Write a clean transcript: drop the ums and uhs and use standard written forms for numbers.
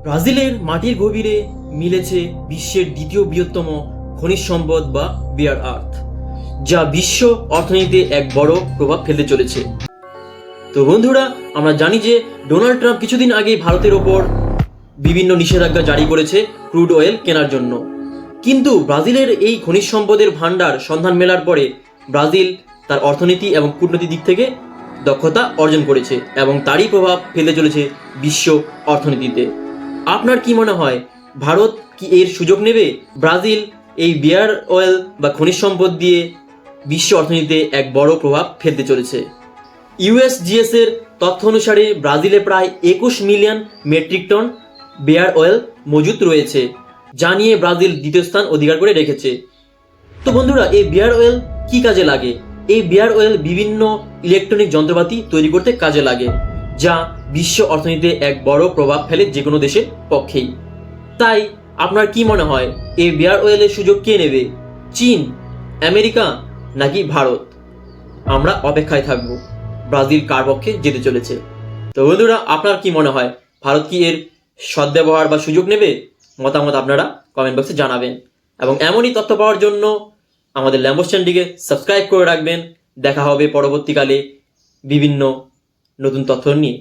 ব্রাজিলের মাটির গভীরে মিলেছে বিশ্বের দ্বিতীয় বৃহত্তম খনিজ সম্পদ বা বিয়ার আর্থ, যা বিশ্ব অর্থনীতিতে এক বড় প্রভাব ফেলতে চলেছে। তো বন্ধুরা, আমরা জানি যে ডোনাল্ড ট্রাম্প কিছুদিন আগেই ভারতের ওপর বিভিন্ন নিষেধাজ্ঞা জারি করেছে ক্রুড অয়েল কেনার জন্য। কিন্তু ব্রাজিলের এই খনিজ সম্পদের ভান্ডার সন্ধান মেলার পরে ব্রাজিল তার অর্থনীতি এবং কূটনৈতিক দিক থেকে দক্ষতা অর্জন করেছে এবং তারই প্রভাব ফেলতে চলেছে বিশ্ব অর্থনীতিতে। আপনার কি মনে হয়, ভারত কি এর সুযোগ নেবে? ব্রাজিল এই বিয়ার অয়েল বা খনিজ সম্পদ দিয়ে বিশ্ব অর্থনীতিতে এক বড় প্রভাব ফেলতে চলেছে। ইউএসজিএস এর তথ্য অনুসারে ব্রাজিলে প্রায় 21 মিলিয়ন মেট্রিক টন বিয়ার অয়েল মজুত রয়েছে, যা নিয়ে ব্রাজিল দ্বিতীয় স্থান অধিকার করে রেখেছে। তো বন্ধুরা, এই বিয়ার অয়েল কি কাজে লাগে? এই বিয়ার অয়েল বিভিন্ন ইলেকট্রনিক যন্ত্রপাতি তৈরি করতে কাজে লাগে, যা বিশ্ব অর্থনীতিতে এক বড় প্রভাব ফেলে যে কোনো দেশের পক্ষেই। তাই আপনার কি মনে হয়, এই বিয়ার অয়েলের সুযোগ কে নেবে? চীন, আমেরিকা নাকি ভারত? আমরা অপেক্ষায় থাকব ব্রাজিল কার পক্ষে যেতে চলেছে। তো বন্ধুরা, আপনার কি মনে হয়, ভারত কি এর সদ্ব্যবহার বা সুযোগ নেবে? মতামত আপনারা কমেন্ট বক্সে জানাবেন এবং এমনই তথ্য পাওয়ার জন্য আমাদের ল্যাম্বোস চ্যানেলটিকে সাবস্ক্রাইব করে রাখবেন। দেখা হবে পরবর্তীকালে বিভিন্ন নতুন তথ্য নিয়ে।